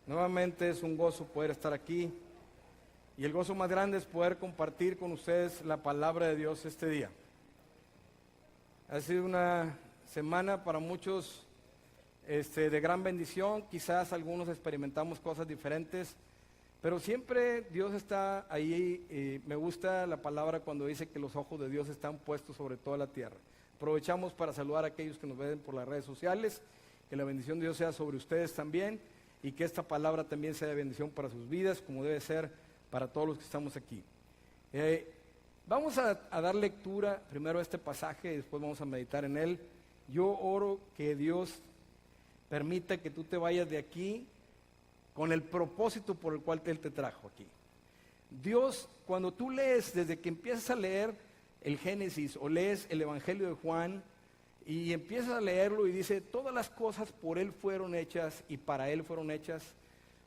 Nuevamente es un gozo poder estar aquí y el gozo más grande es poder compartir con ustedes la palabra de Dios este día. Ha sido una semana para muchos de gran bendición, quizás algunos experimentamos cosas diferentes, pero siempre Dios está ahí. Me gusta la palabra cuando dice que los ojos de Dios están puestos sobre toda la tierra. Aprovechamos para saludar a aquellos que nos ven por las redes sociales, que la bendición de Dios sea sobre ustedes también y que esta palabra también sea de bendición para sus vidas, como debe ser para todos los que estamos aquí. Vamos a dar lectura primero a este pasaje y después vamos a meditar en él. Yo oro que Dios permita que tú te vayas de aquí con el propósito por el cual Él te trajo aquí. Dios, cuando tú lees, desde que empiezas a leer el Génesis o lees el Evangelio de Juan y empiezas a leerlo y dice, todas las cosas por Él fueron hechas y para Él fueron hechas.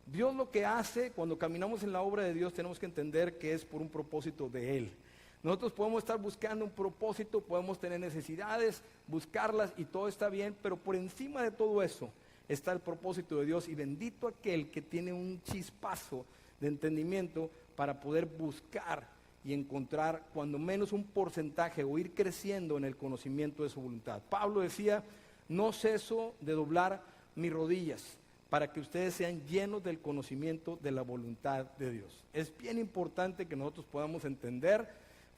Dios lo que hace, cuando caminamos en la obra de Dios, tenemos que entender que es por un propósito de Él. Nosotros podemos estar buscando un propósito, podemos tener necesidades, buscarlas y todo está bien, pero por encima de todo eso está el propósito de Dios y bendito aquel que tiene un chispazo de entendimiento para poder buscar y encontrar cuando menos un porcentaje o ir creciendo en el conocimiento de su voluntad. Pablo decía, no ceso de doblar mis rodillas para que ustedes sean llenos del conocimiento de la voluntad de Dios. Es bien importante que nosotros podamos entender,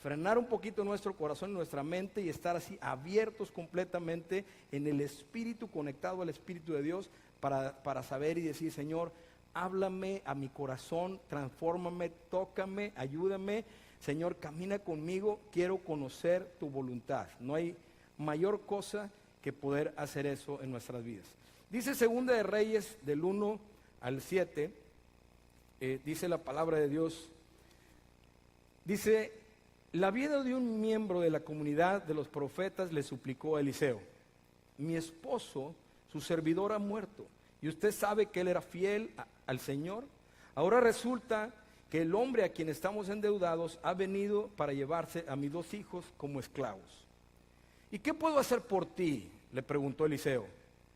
frenar un poquito nuestro corazón y nuestra mente y estar así abiertos completamente en el Espíritu, conectado al Espíritu de Dios para saber y decir, Señor, háblame a mi corazón, transfórmame, tócame, ayúdame. Señor, camina conmigo, quiero conocer tu voluntad. No hay mayor cosa que poder hacer eso en nuestras vidas. Dice Segunda de Reyes, del 1 al 7, dice la palabra de Dios, dice, la viuda de un miembro de la comunidad de los profetas le suplicó a Eliseo, mi esposo, su servidor ha muerto, y usted sabe que él era fiel al Señor. Ahora resulta que el hombre a quien estamos endeudados ha venido para llevarse a mis 2 hijos como esclavos. ¿Y qué puedo hacer por ti?, le preguntó Eliseo.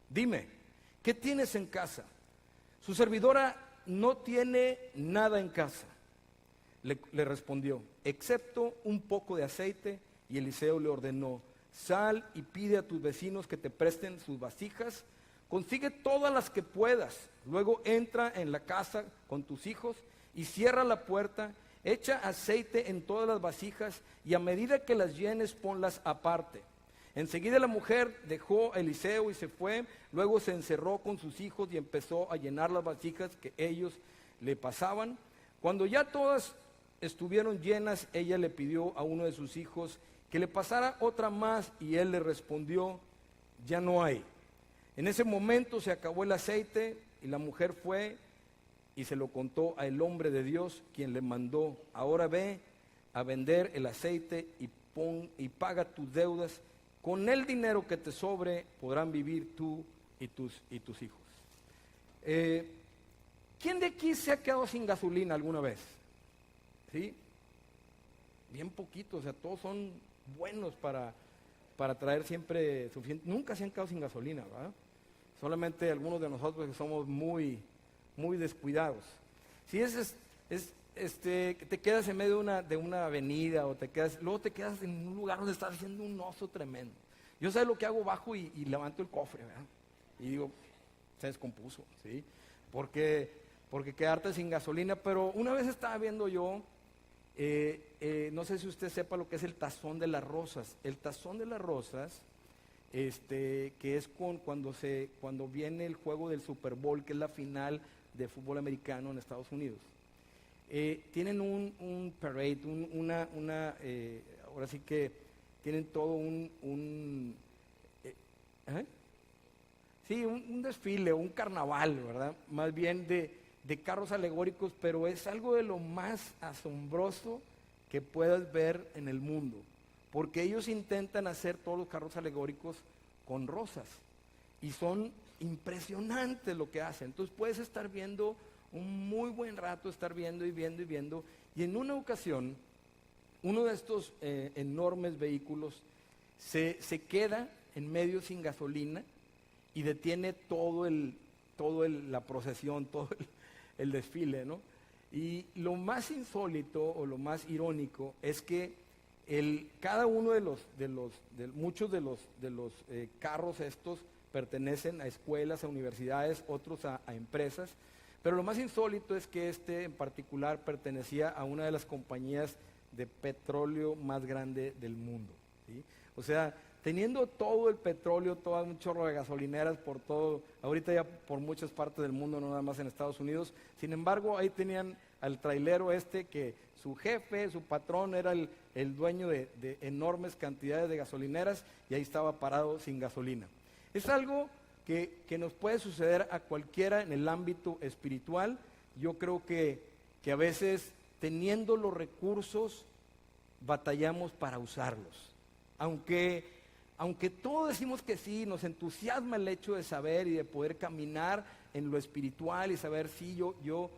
Dime, ¿qué tienes en casa? Su servidora no tiene nada en casa. Le respondió, excepto un poco de aceite, y Eliseo le ordenó, sal y pide a tus vecinos que te presten sus vasijas, consigue todas las que puedas, luego entra en la casa con tus hijos y cierra la puerta, echa aceite en todas las vasijas y a medida que las llenes ponlas aparte. Enseguida la mujer dejó a Eliseo y se fue, luego se encerró con sus hijos y empezó a llenar las vasijas que ellos le pasaban. Cuando ya todas estuvieron llenas, ella le pidió a uno de sus hijos que le pasara otra más y él le respondió, ya no hay. En ese momento se acabó el aceite y la mujer fue y se lo contó al hombre de Dios, quien le mandó, ahora ve a vender el aceite y paga tus deudas, con el dinero que te sobre podrán vivir tú y tus hijos. ¿Quién de aquí se ha quedado sin gasolina alguna vez? ¿Sí? Bien poquito, o sea, todos son buenos para traer siempre suficiente. Nunca se han quedado sin gasolina, ¿verdad? Solamente algunos de nosotros que somos muy, muy descuidados. Si te quedas en medio de una avenida o luego te quedas en un lugar donde estás haciendo un oso tremendo. Yo sé lo que hago, bajo y levanto el cofre, ¿verdad? Y digo, se descompuso, ¿sí? Porque quedarte sin gasolina. Pero una vez estaba viendo yo, no sé si usted sepa lo que es el tazón de las rosas. El tazón de las rosas, que es cuando viene el juego del Super Bowl, que es la final de fútbol americano en Estados Unidos. Tienen un parade, ahora sí que tienen todo un desfile, un carnaval, ¿verdad? Más bien de carros alegóricos, pero es algo de lo más asombroso que puedas ver en el mundo, porque ellos intentan hacer todos los carros alegóricos con rosas y son impresionantes lo que hacen. Entonces puedes estar viendo un muy buen rato, estar viendo y viendo y viendo, y en una ocasión uno de estos enormes vehículos se queda en medio sin gasolina y detiene todo la procesión, todo el desfile, ¿no? Y lo más insólito o lo más irónico es que cada uno muchos de los carros estos pertenecen a escuelas, a universidades, otros a empresas, pero lo más insólito es que este en particular pertenecía a una de las compañías de petróleo más grande del mundo, ¿sí? O sea, teniendo todo el petróleo, todo un chorro de gasolineras por todo, ahorita ya por muchas partes del mundo, no nada más en Estados Unidos. Sin embargo, ahí tenían al trailero que su jefe, su patrón era el dueño de enormes cantidades de gasolineras, y ahí estaba parado sin gasolina. Es algo que nos puede suceder a cualquiera en el ámbito espiritual. Yo creo que a veces, teniendo los recursos, batallamos para usarlos. Aunque todos decimos que sí, nos entusiasma el hecho de saber y de poder caminar en lo espiritual y saber, sí, yo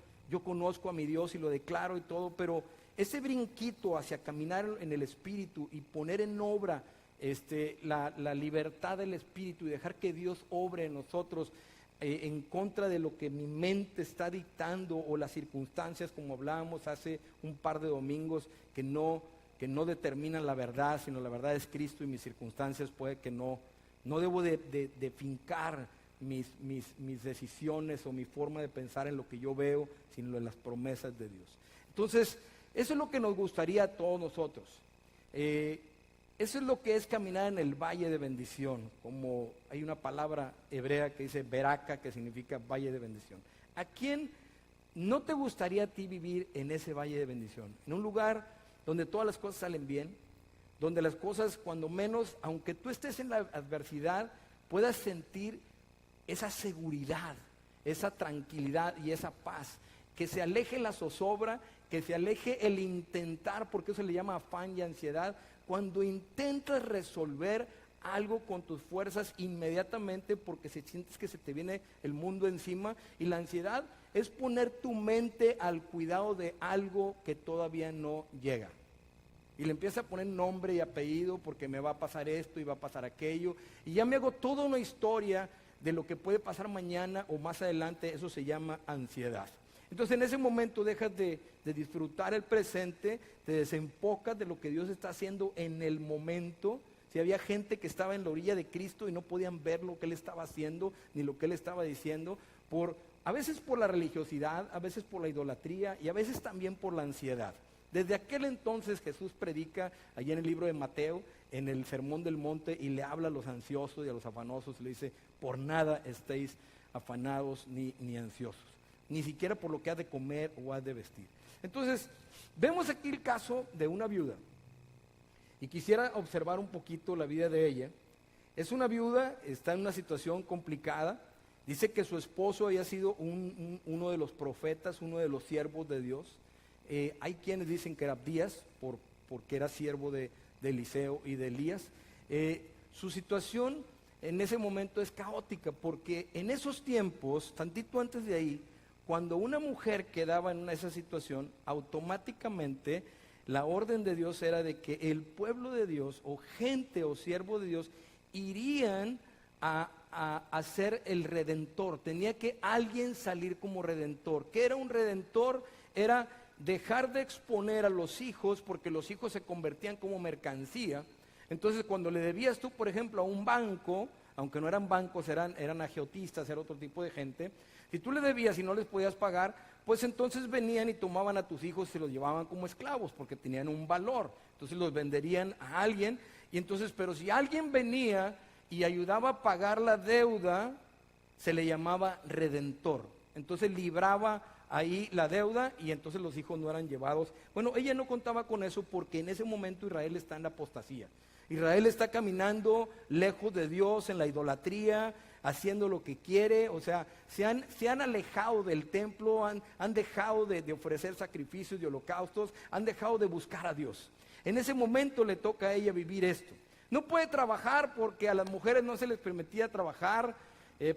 conozco a mi Dios y lo declaro y todo, pero ese brinquito hacia caminar en el Espíritu y poner en obra la libertad del Espíritu y dejar que Dios obre en nosotros en contra de lo que mi mente está dictando o las circunstancias, como hablábamos hace un par de domingos, que no determinan la verdad, sino la verdad es Cristo, y mis circunstancias puede que no debo de fincar mis decisiones o mi forma de pensar en lo que yo veo, sino en las promesas de Dios. Entonces, eso es lo que nos gustaría a todos nosotros. Eso es lo que es caminar en el valle de bendición, como hay una palabra hebrea que dice Beraka, que significa valle de bendición. ¿A quién no te gustaría a ti vivir en ese valle de bendición? En un lugar donde todas las cosas salen bien, donde las cosas, cuando menos, aunque tú estés en la adversidad, puedas sentir esa seguridad, esa tranquilidad y esa paz, que se aleje la zozobra, que se aleje el intentar, porque eso se le llama afán y ansiedad. Cuando intentas resolver algo con tus fuerzas inmediatamente, porque sientes que se te viene el mundo encima, y la ansiedad es poner tu mente al cuidado de algo que todavía no llega. Y le empieza a poner nombre y apellido porque me va a pasar esto y va a pasar aquello. Y ya me hago toda una historia de lo que puede pasar mañana o más adelante. Eso se llama ansiedad. Entonces en ese momento dejas de disfrutar el presente, te desenfocas de lo que Dios está haciendo en el momento. Si había gente que estaba en la orilla de Cristo y no podían ver lo que Él estaba haciendo ni lo que Él estaba diciendo, a veces por la religiosidad, a veces por la idolatría y a veces también por la ansiedad. Desde aquel entonces Jesús predica allí en el libro de Mateo, en el Sermón del Monte, y le habla a los ansiosos y a los afanosos, le dice: por nada estéis afanados ni ansiosos, ni siquiera por lo que has de comer o has de vestir. Entonces, vemos aquí el caso de una viuda, y quisiera observar un poquito la vida de ella. Es una viuda, está en una situación complicada. Dice que su esposo había sido uno de los profetas, uno de los siervos de Dios. Hay quienes dicen que era Abdías, porque era siervo de Eliseo y de Elías. Su situación en ese momento es caótica, porque en esos tiempos, tantito antes de ahí, cuando una mujer quedaba en esa situación, automáticamente la orden de Dios era de que el pueblo de Dios, o gente o siervo de Dios, irían a ser el redentor. Tenía que alguien salir como redentor. ¿Qué era un redentor? Era dejar de exponer a los hijos, porque los hijos se convertían como mercancía. Entonces, cuando le debías tú, por ejemplo, a un banco, aunque no eran bancos, eran agiotistas, era otro tipo de gente, si tú le debías y no les podías pagar, pues entonces venían y tomaban a tus hijos y se los llevaban como esclavos, porque tenían un valor. Entonces los venderían a alguien, y entonces, pero si alguien venía y ayudaba a pagar la deuda, se le llamaba redentor. Entonces libraba ahí la deuda, y entonces los hijos no eran llevados. Bueno, ella no contaba con eso, porque en ese momento Israel está en la apostasía. Israel está caminando lejos de Dios, en la idolatría, haciendo lo que quiere. O sea, se han alejado del templo, han dejado de ofrecer sacrificios y holocaustos, han dejado de buscar a Dios. En ese momento le toca a ella vivir esto. No puede trabajar porque a las mujeres no se les permitía trabajar.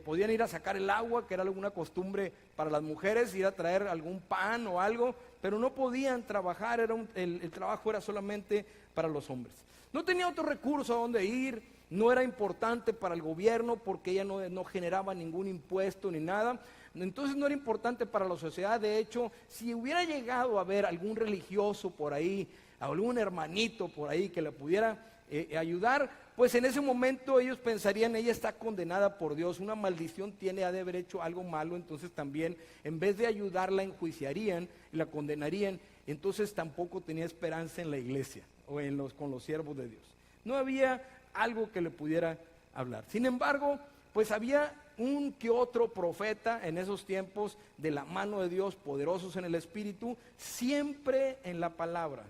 Podían ir a sacar el agua, que era alguna costumbre para las mujeres, ir a traer algún pan o algo, pero no podían trabajar. El trabajo era solamente para los hombres. No tenía otro recurso a dónde ir. no era importante para el gobierno porque ella no generaba ningún impuesto ni nada. Entonces no era importante para la sociedad. De hecho, si hubiera llegado a haber algún religioso por ahí, algún hermanito por ahí que le pudiera ayudar, pues en ese momento ellos pensarían, ella está condenada por Dios, una maldición tiene, ha de haber hecho algo malo. Entonces también, en vez de ayudarla, enjuiciarían y la condenarían. Entonces tampoco tenía esperanza en la iglesia o con los siervos de Dios. No había algo que le pudiera hablar. Sin embargo, pues había un que otro profeta en esos tiempos de la mano de Dios, poderosos en el Espíritu, siempre en la palabra,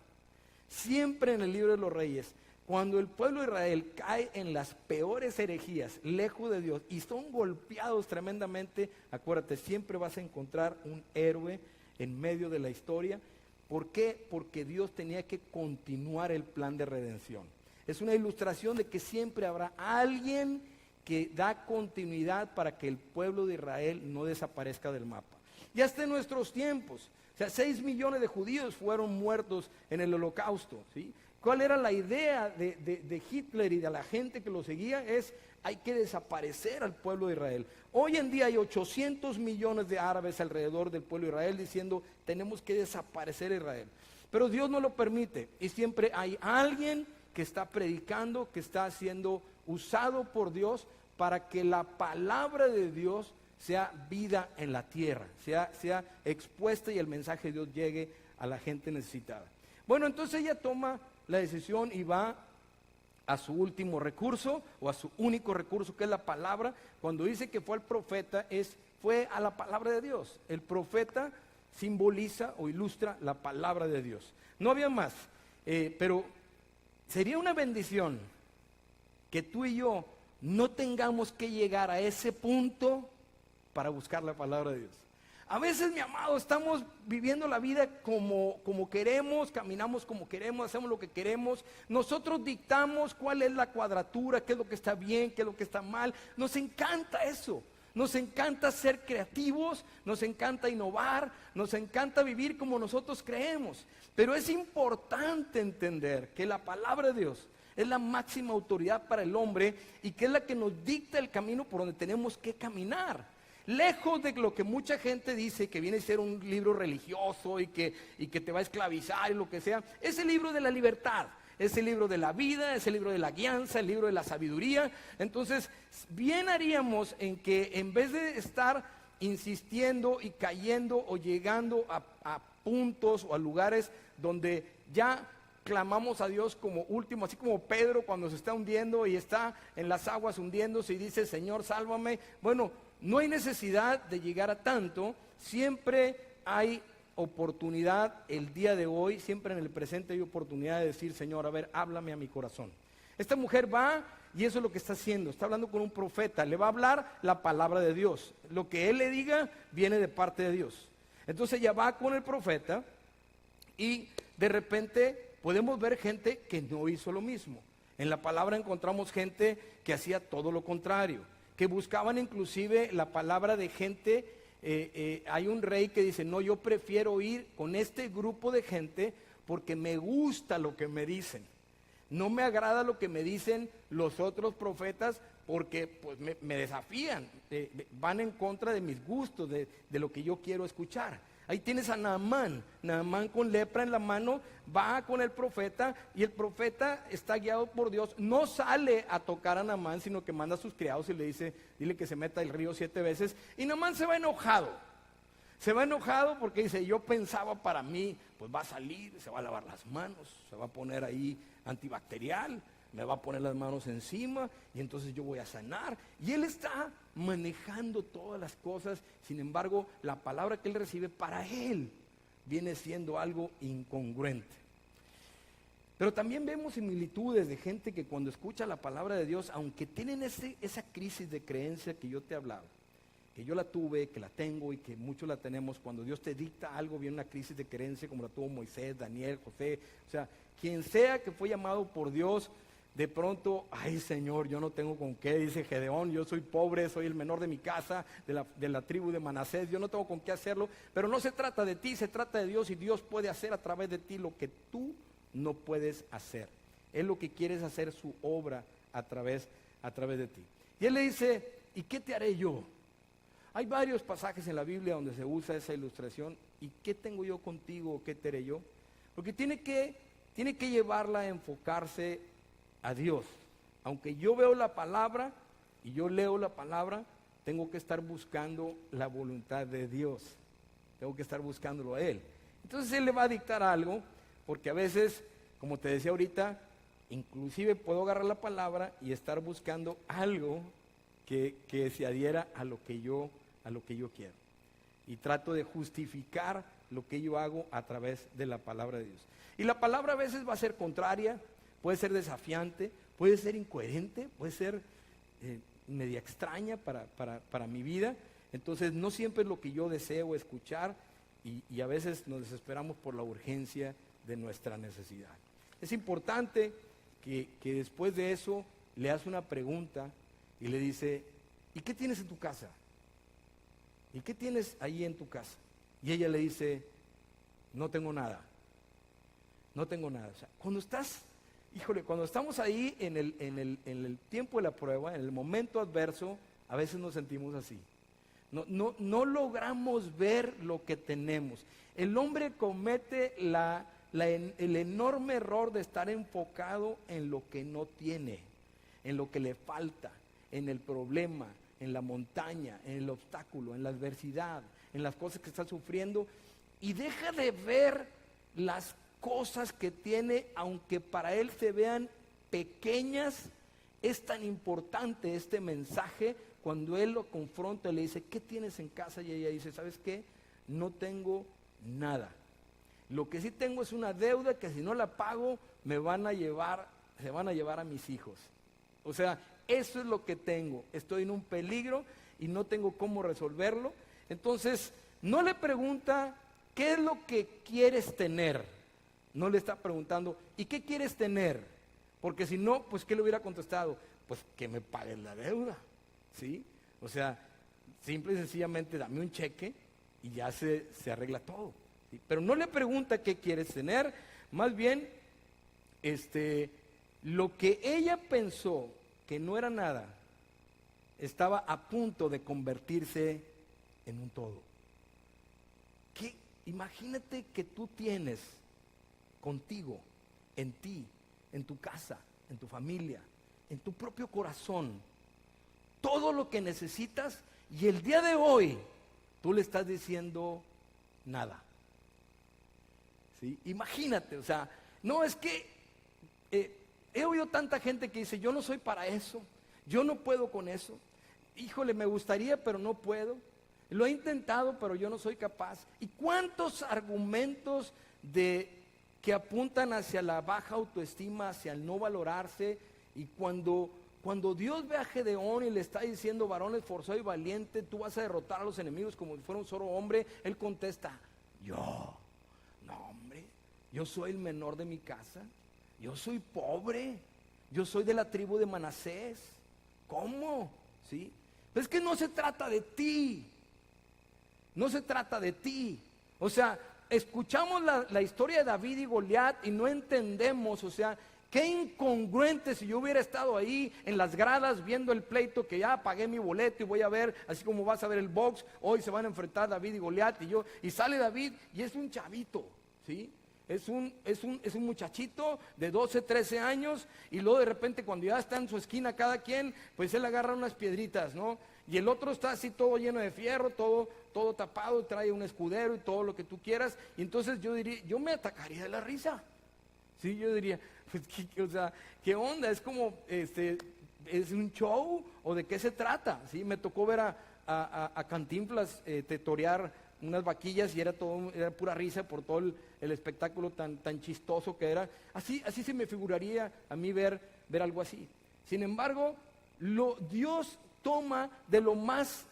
siempre en el libro de los Reyes. Cuando el pueblo de Israel cae en las peores herejías, lejos de Dios, y son golpeados tremendamente, acuérdate, siempre vas a encontrar un héroe en medio de la historia. ¿Por qué? Porque Dios tenía que continuar el plan de redención. Es una ilustración de que siempre habrá alguien que da continuidad para que el pueblo de Israel no desaparezca del mapa. Y hasta en nuestros tiempos, o sea, 6 millones de judíos fueron muertos en el Holocausto, ¿sí? ¿Cuál era la idea de Hitler y de la gente que lo seguía? Hay que desaparecer al pueblo de Israel. Hoy en día hay 800 millones de árabes alrededor del pueblo de Israel diciendo, tenemos que desaparecer a Israel. Pero Dios no lo permite, y siempre hay alguien que está predicando, que está siendo usado por Dios para que la palabra de Dios sea vida en la tierra, sea expuesta y el mensaje de Dios llegue a la gente necesitada. Bueno, entonces ella toma la decisión y va a su último recurso o a su único recurso, que es la palabra. Cuando dice que fue al profeta, fue a la palabra de Dios. El profeta simboliza o ilustra la palabra de Dios. No había más, pero sería una bendición que tú y yo no tengamos que llegar a ese punto para buscar la palabra de Dios. A veces, mi amado, estamos viviendo la vida como queremos, caminamos como queremos, hacemos lo que queremos. Nosotros dictamos cuál es la cuadratura, qué es lo que está bien, qué es lo que está mal. Nos encanta eso. Nos encanta ser creativos, nos encanta innovar, nos encanta vivir como nosotros creemos. Pero es importante entender que la palabra de Dios es la máxima autoridad para el hombre y que es la que nos dicta el camino por donde tenemos que caminar. Lejos de lo que mucha gente dice, que viene a ser un libro religioso y que te va a esclavizar y lo que sea, es el libro de la libertad, es el libro de la vida, es el libro de la guianza, el libro de la sabiduría. Entonces, bien haríamos en que en vez de estar insistiendo y cayendo o llegando a puntos o a lugares donde ya clamamos a Dios como último, así como Pedro cuando se está hundiendo y está en las aguas hundiéndose y dice, Señor, sálvame. Bueno, no hay necesidad de llegar a tanto, siempre hay oportunidad el día de hoy, siempre en el presente hay oportunidad de decir, Señor, a ver, háblame a mi corazón. Esta mujer va y eso es lo que está haciendo, está hablando con un profeta, le va a hablar la palabra de Dios. Lo que él le diga viene de parte de Dios. Entonces ella va con el profeta y de repente podemos ver gente que no hizo lo mismo. En la palabra encontramos gente que hacía todo lo contrario, que buscaban inclusive la palabra de gente. Hay un rey que dice, no, yo prefiero ir con este grupo de gente porque me gusta lo que me dicen. No me agrada lo que me dicen los otros profetas porque pues, me desafían, van en contra de mis gustos, de lo que yo quiero escuchar. Ahí tienes a Naamán con lepra en la mano, va con el profeta y el profeta está guiado por Dios, no sale a tocar a Naamán, sino que manda a sus criados y le dice, dile que se meta al río 7 veces, y Naamán se va enojado porque dice, yo pensaba para mí, pues va a salir, se va a lavar las manos, se va a poner ahí antibacterial, me va a poner las manos encima y entonces yo voy a sanar. Y él está manejando todas las cosas, sin embargo, la palabra que él recibe para él viene siendo algo incongruente. Pero también vemos similitudes de gente que cuando escucha la palabra de Dios, aunque tienen esa crisis de creencia que yo te he hablado, que yo la tuve, que la tengo y que muchos la tenemos, cuando Dios te dicta algo, viene una crisis de creencia como la tuvo Moisés, Daniel, José, o sea, quien sea que fue llamado por Dios, de pronto, ay Señor, yo no tengo con qué, dice Gedeón, yo soy pobre, soy el menor de mi casa, de la tribu de Manasés, yo no tengo con qué hacerlo, pero no se trata de ti, se trata de Dios y Dios puede hacer a través de ti lo que tú no puedes hacer. Él lo que quiere es hacer su obra a través de ti. Y él le dice, ¿y qué te haré yo? Hay varios pasajes en la Biblia donde se usa esa ilustración. ¿Y qué tengo yo contigo? ¿Qué te haré yo? Porque tiene que llevarla a enfocarse a Dios. Aunque yo veo la palabra y yo leo la palabra, tengo que estar buscando la voluntad de Dios. Tengo que estar buscándolo a Él. Entonces Él le va a dictar algo, porque a veces, como te decía ahorita, inclusive puedo agarrar la palabra y estar buscando algo que se adhiera a lo que yo quiero. Y trato de justificar lo que yo hago a través de la palabra de Dios. Y la palabra a veces va a ser contraria, puede ser desafiante, puede ser incoherente, puede ser media extraña para mi vida. Entonces no siempre es lo que yo deseo escuchar y a veces nos desesperamos por la urgencia de nuestra necesidad. Es importante que después de eso le hace una pregunta y le dice, ¿y qué tienes en tu casa? ¿Y qué tienes ahí en tu casa? Y ella le dice, no tengo nada. No tengo nada. O sea, cuando estamos ahí en el tiempo de la prueba, en el momento adverso, a veces nos sentimos así. No logramos ver lo que tenemos. El hombre comete el enorme error de estar enfocado en lo que no tiene, en lo que le falta, en el problema, en la montaña, en el obstáculo, en la adversidad, en las cosas que está sufriendo, y deja de ver las cosas que tiene, aunque para él se vean pequeñas. Es tan importante este mensaje cuando él lo confronta y le dice, ¿qué tienes en casa? Y ella dice, ¿sabes qué? No tengo nada. Lo que sí tengo es una deuda que si no la pago se van a llevar a mis hijos. O sea, eso es lo que tengo. Estoy en un peligro y no tengo cómo resolverlo. Entonces, no le pregunta, ¿qué es lo que quieres tener? No le está preguntando, ¿y qué quieres tener? Porque si no, pues ¿qué le hubiera contestado? Pues que me paguen la deuda, ¿sí? O sea, simple y sencillamente dame un cheque y ya se arregla todo, ¿sí? Pero no le pregunta qué quieres tener, más bien, lo que ella pensó que no era nada, estaba a punto de convertirse en un todo. Imagínate que tú tienes contigo, en ti, en tu casa, en tu familia, en tu propio corazón, todo lo que necesitas, y el día de hoy tú le estás diciendo nada. ¿Sí? Imagínate, o sea, no es que he oído tanta gente que dice, yo no soy para eso, yo no puedo con eso, híjole, me gustaría pero no puedo, lo he intentado pero yo no soy capaz. ¿Y cuántos argumentos que apuntan hacia la baja autoestima, hacia el no valorarse? Y cuando Dios ve a Gedeón y le está diciendo, varón esforzado y valiente, tú vas a derrotar a los enemigos como si fuera un solo hombre, él contesta, yo soy el menor de mi casa, yo soy pobre, yo soy de la tribu de Manasés. ¿Cómo? ¿Sí? Pero es que no se trata de ti, no se trata de ti. O sea, escuchamos la historia de David y Goliat y no entendemos, o sea, qué incongruente si yo hubiera estado ahí en las gradas viendo el pleito, que ya pagué mi boleto y voy a ver, así como vas a ver el box, hoy se van a enfrentar David y Goliat, y sale David y es un chavito, ¿sí? Es un muchachito de 12, 13 años, y luego de repente cuando ya está en su esquina cada quien, pues él agarra unas piedritas, ¿no? Y el otro está así todo lleno de fierro, todo tapado, trae un escudero y todo lo que tú quieras, y entonces yo me atacaría de la risa, ¿sí? Yo diría, pues, o sea, ¿qué onda? Es como, ¿es un show o de qué se trata? ¿Sí? Me tocó ver a Cantinflas torear unas vaquillas y era pura risa por todo el espectáculo tan chistoso que era. Así se me figuraría a mí ver algo así. Sin embargo, Dios toma de lo más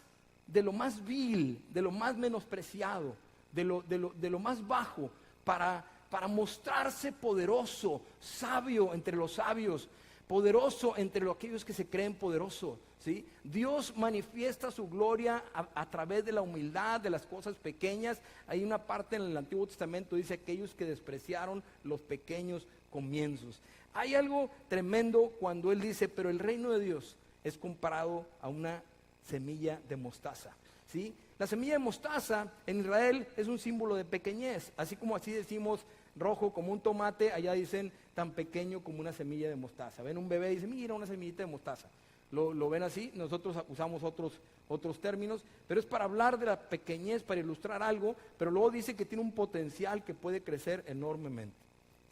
vil, de lo más menospreciado, de lo más bajo, para mostrarse poderoso, sabio entre los sabios, poderoso entre aquellos que se creen poderosos, ¿sí? Dios manifiesta su gloria a través de la humildad, de las cosas pequeñas. Hay una parte en el Antiguo Testamento, dice, aquellos que despreciaron los pequeños comienzos. Hay algo tremendo cuando Él dice, pero el reino de Dios es comparado a una semilla de mostaza, ¿sí? La semilla de mostaza en Israel es un símbolo de pequeñez, así como así decimos rojo como un tomate, allá dicen tan pequeño como una semilla de mostaza. Ven un bebé y dicen, mira una semillita de mostaza. Lo ven así, nosotros usamos otros términos, pero es para hablar de la pequeñez, para ilustrar algo, pero luego dice que tiene un potencial que puede crecer enormemente.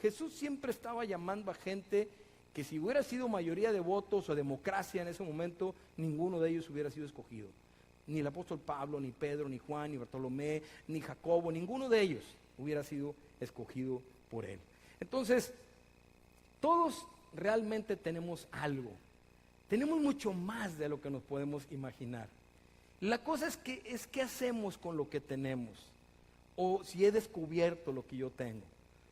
Jesús siempre estaba llamando a gente que si hubiera sido mayoría de votos o democracia en ese momento, ninguno de ellos hubiera sido escogido. Ni el apóstol Pablo, ni Pedro, ni Juan, ni Bartolomé, ni Jacobo, ninguno de ellos hubiera sido escogido por él. Entonces, todos realmente tenemos algo. Tenemos mucho más de lo que nos podemos imaginar. La cosa es qué hacemos con lo que tenemos, o si he descubierto lo que yo tengo.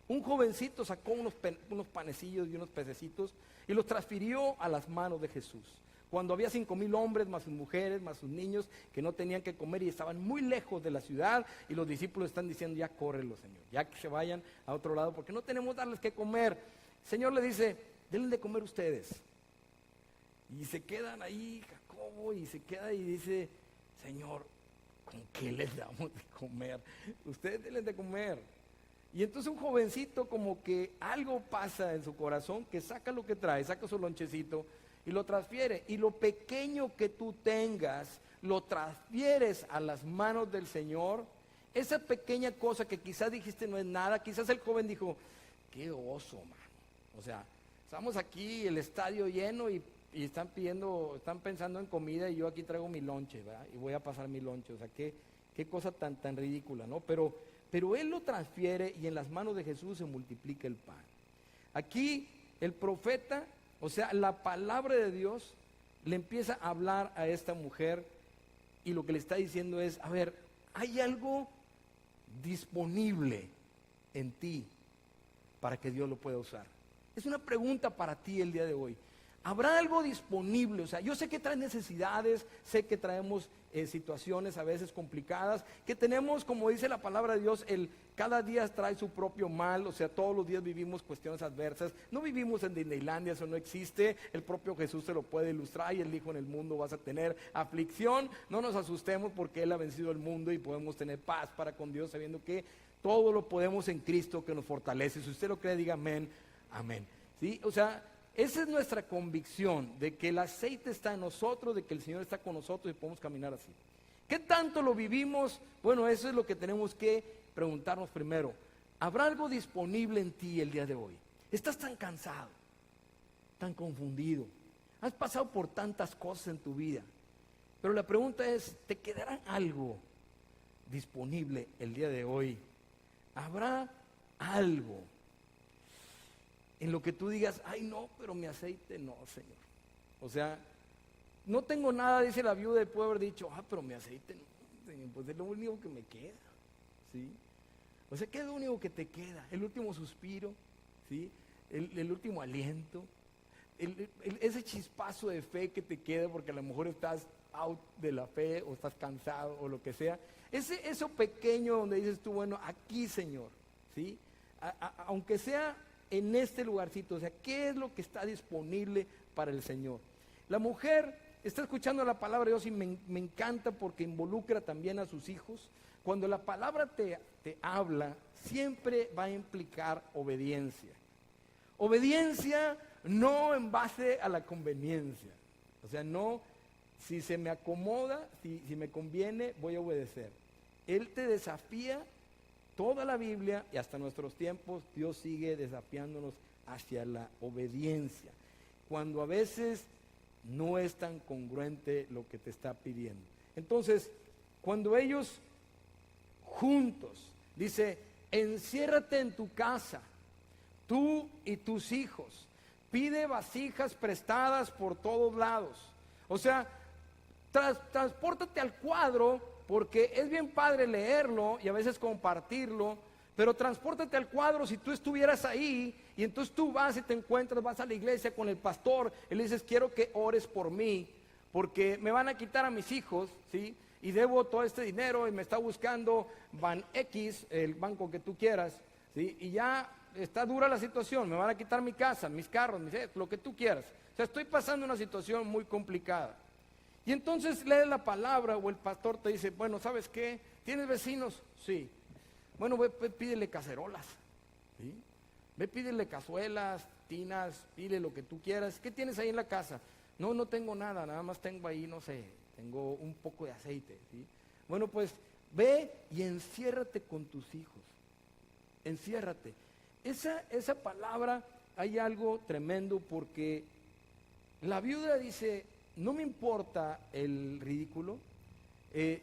Un jovencito sacó unos panecillos y unos pececitos y los transfirió a las manos de Jesús. Cuando había 5,000 hombres, más sus mujeres, más sus niños, que no tenían que comer y estaban muy lejos de la ciudad, y los discípulos están diciendo, ya córrelo, Señor, ya que se vayan a otro lado, porque no tenemos darles que comer. El Señor le dice, denle de comer ustedes. Y se quedan ahí, Jacobo, y se queda y dice, Señor, ¿con qué les damos de comer? Ustedes denles de comer. Y entonces un jovencito como que algo pasa en su corazón, que saca lo que trae, saca su lonchecito y lo transfiere. Y lo pequeño que tú tengas, lo transfieres a las manos del Señor. Esa pequeña cosa que quizás dijiste no es nada, quizás el joven dijo, qué oso, mano. O sea, estamos aquí, el estadio lleno y están pensando en comida y yo aquí traigo mi lonche, ¿verdad? Y voy a pasar mi lonche. O sea, qué cosa tan ridícula, ¿no? Pero Él lo transfiere y en las manos de Jesús se multiplica el pan. Aquí el profeta, o sea, la palabra de Dios le empieza a hablar a esta mujer y lo que le está diciendo es, a ver, hay algo disponible en ti para que Dios lo pueda usar. Es una pregunta para ti el día de hoy. ¿Habrá algo disponible? O sea, yo sé que trae necesidades, sé que traemos situaciones a veces complicadas, que tenemos, como dice la palabra de Dios, cada día trae su propio mal, o sea, todos los días vivimos cuestiones adversas, no vivimos en Disneylandia, eso no existe, el propio Jesús se lo puede ilustrar y Él dijo, en el mundo vas a tener aflicción, no nos asustemos porque Él ha vencido el mundo y podemos tener paz para con Dios, sabiendo que todo lo podemos en Cristo que nos fortalece. Si usted lo cree, diga amén, amén. ¿Sí? O sea, esa es nuestra convicción, de que el aceite está en nosotros, de que el Señor está con nosotros y podemos caminar así. ¿Qué tanto lo vivimos? Bueno, eso es lo que tenemos que preguntarnos primero. ¿Habrá algo disponible en ti el día de hoy? ¿Estás tan cansado, tan confundido? Has pasado por tantas cosas en tu vida. Pero la pregunta es, ¿te quedará algo disponible el día de hoy? ¿Habrá algo en lo que tú digas, ay no, pero mi aceite no, Señor? O sea, no tengo nada, dice la viuda, y puede haber dicho, pero mi aceite no, Señor, pues es lo único que me queda, ¿sí? O sea, ¿qué es lo único que te queda? El último suspiro, ¿sí? El último aliento, ese chispazo de fe que te queda, porque a lo mejor estás out de la fe, o estás cansado, o lo que sea. Eso pequeño donde dices tú, bueno, aquí, Señor, ¿sí? Aunque sea en este lugarcito, o sea, ¿qué es lo que está disponible para el Señor? La mujer está escuchando la palabra de Dios y me encanta porque involucra también a sus hijos. Cuando la palabra te habla, siempre va a implicar obediencia. Obediencia no en base a la conveniencia. O sea, no, si se me acomoda, si me conviene, voy a obedecer. Él te desafía. Toda la Biblia y hasta nuestros tiempos, Dios sigue desafiándonos hacia la obediencia, cuando a veces no es tan congruente lo que te está pidiendo. Entonces, cuando ellos juntos, dice, enciérrate en tu casa, tú y tus hijos, pide vasijas prestadas por todos lados. O sea, transpórtate al cuadro, porque es bien padre leerlo y a veces compartirlo, pero transpórtate al cuadro si tú estuvieras ahí y entonces tú vas y te encuentras, vas a la iglesia con el pastor y le dices, quiero que ores por mí, porque me van a quitar a mis hijos, ¿sí? Y debo todo este dinero y me está buscando Ban X, el banco que tú quieras, ¿sí? Y ya está dura la situación, me van a quitar mi casa, mis carros, lo que tú quieras. O sea, estoy pasando una situación muy complicada. Y entonces lees la palabra o el pastor te dice, bueno, ¿sabes qué? ¿Tienes vecinos? Sí. Bueno, ve, pídele cacerolas, ¿sí? Ve, pídele cazuelas, tinas, pídele lo que tú quieras. ¿Qué tienes ahí en la casa? No, no tengo nada, nada más tengo ahí, no sé, tengo un poco de aceite, ¿sí? Bueno, pues ve y enciérrate con tus hijos. Enciérrate. Esa palabra, hay algo tremendo porque la viuda dice, no me importa el ridículo,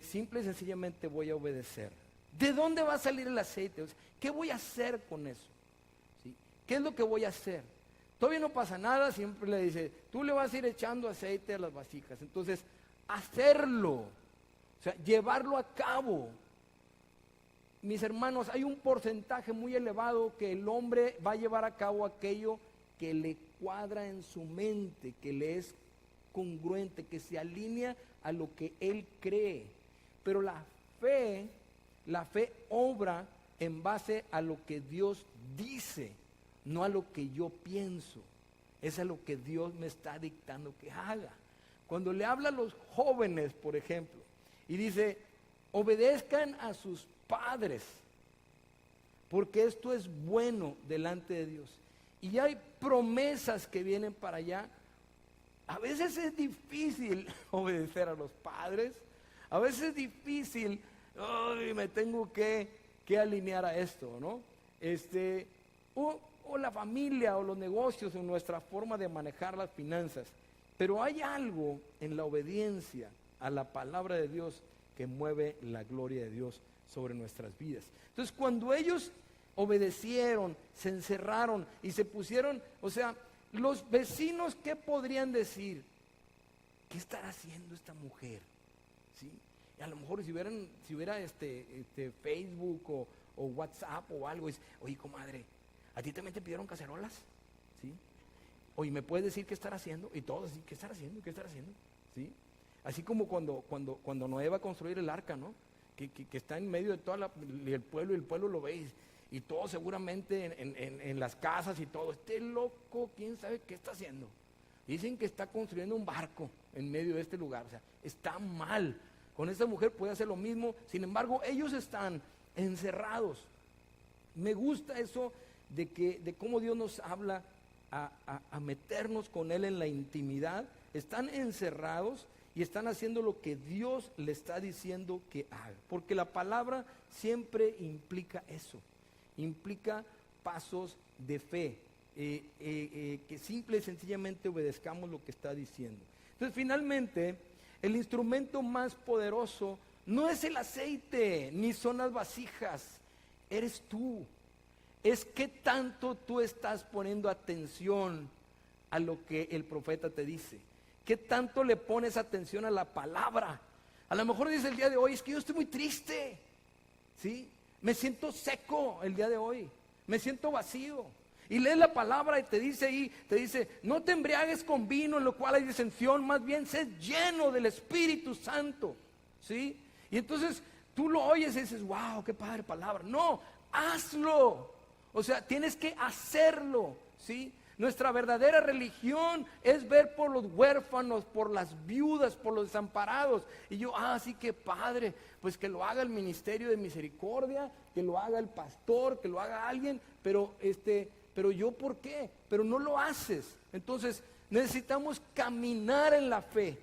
simple y sencillamente voy a obedecer. ¿De dónde va a salir el aceite? O sea, ¿qué voy a hacer con eso? ¿Sí? ¿Qué es lo que voy a hacer? Todavía no pasa nada, siempre le dice, tú le vas a ir echando aceite a las vasijas. Entonces, hacerlo, o sea, llevarlo a cabo. Mis hermanos, hay un porcentaje muy elevado que el hombre va a llevar a cabo aquello que le cuadra en su mente, que le es congruente, que se alinea a lo que él cree. Pero la fe obra en base a lo que Dios dice, no a lo que yo pienso. Es a lo que Dios me está dictando que haga. Cuando le habla a los jóvenes, por ejemplo, y dice, obedezcan a sus padres, porque esto es bueno delante de Dios. Y hay promesas que vienen para allá. A veces es difícil obedecer a los padres, a veces es difícil, me tengo que alinear a esto, ¿no? O la familia o los negocios o nuestra forma de manejar las finanzas. Pero hay algo en la obediencia a la palabra de Dios que mueve la gloria de Dios sobre nuestras vidas. Entonces, cuando ellos obedecieron, se encerraron y se pusieron, o sea, los vecinos, ¿qué podrían decir? ¿Qué estará haciendo esta mujer? ¿Sí? Y a lo mejor si hubiera Facebook o WhatsApp o algo, es, oye, comadre, ¿a ti también te pidieron cacerolas? ¿Sí? Oye, ¿me puedes decir qué estar haciendo? Y todos, ¿sí? ¿Qué estar haciendo? ¿Qué estar haciendo? ¿Sí? Así como cuando Noé va a construir el arca, ¿no? Que está en medio de todo el pueblo, y el pueblo lo ve, y todos seguramente en las casas y todo. Este loco, ¿quién sabe qué está haciendo? Dicen que está construyendo un barco en medio de este lugar. O sea, está mal. Con esta mujer puede hacer lo mismo. Sin embargo, ellos están encerrados. Me gusta eso de cómo Dios nos habla a meternos con Él en la intimidad. Están encerrados y están haciendo lo que Dios le está diciendo que haga. Porque la palabra siempre implica eso. Implica pasos de fe. Que simple y sencillamente obedezcamos lo que está diciendo. Entonces, finalmente, el instrumento más poderoso no es el aceite, ni son las vasijas. Eres tú. Es que tanto tú estás poniendo atención a lo que el profeta te dice. ¿Qué tanto le pones atención a la palabra? A lo mejor dice el día de hoy, es que yo estoy muy triste, ¿sí? Me siento seco el día de hoy, me siento vacío. Y lees la palabra y te dice ahí, no te embriagues con vino en lo cual hay disensión, más bien sé lleno del Espíritu Santo, ¿sí? Y entonces tú lo oyes y dices, wow, qué padre palabra. No, hazlo. O sea, tienes que hacerlo, ¿sí? Nuestra verdadera religión es ver por los huérfanos, por las viudas, por los desamparados. Y yo, sí que padre, pues que lo haga el ministerio de misericordia, que lo haga el pastor, que lo haga alguien, pero yo ¿por qué? Pero no lo haces. Entonces necesitamos caminar en la fe.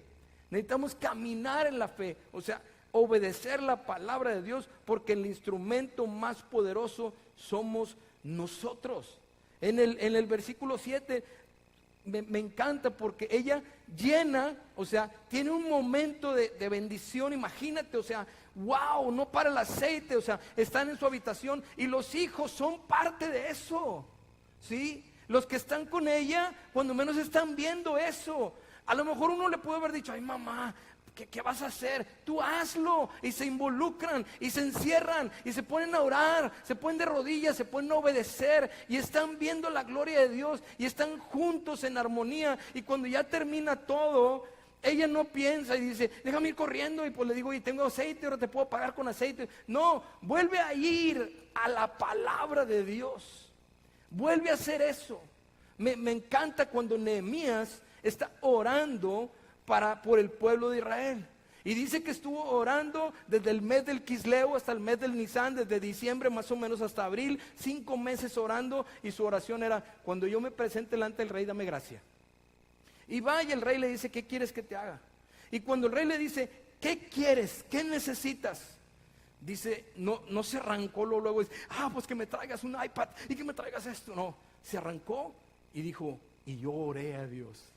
Necesitamos caminar en la fe. O sea, obedecer la palabra de Dios, porque el instrumento más poderoso somos nosotros. En el versículo 7 me encanta porque ella llena, o sea, tiene un momento de bendición, imagínate, o sea, wow, no para el aceite, o sea, están en su habitación y los hijos son parte de eso, ¿sí? Los que están con ella, cuando menos están viendo eso. A lo mejor uno le puede haber dicho, ay mamá, ¿qué vas a hacer? Tú hazlo. Y se involucran y se encierran y se ponen a orar, se ponen de rodillas, se ponen a obedecer y están viendo la gloria de Dios y están juntos en armonía. Y cuando ya termina todo, ella no piensa y dice, déjame ir corriendo, y pues le digo, y tengo aceite, ahora te puedo pagar con aceite. No, vuelve a ir a la palabra de Dios. Vuelve a hacer eso. Me encanta cuando Nehemías está orando por el pueblo de Israel. Y dice que estuvo orando desde el mes del Quisleo hasta el mes del Nisan, desde diciembre más o menos hasta abril, 5 meses orando, y su oración era: cuando yo me presente delante del rey, dame gracia. Y va y el rey le dice: ¿qué quieres que te haga? Y cuando el rey le dice: ¿qué quieres? ¿Qué necesitas? Dice, no se arrancó luego, dice: pues que me traigas un iPad y que me traigas esto. No, se arrancó y dijo: y yo oré a Dios.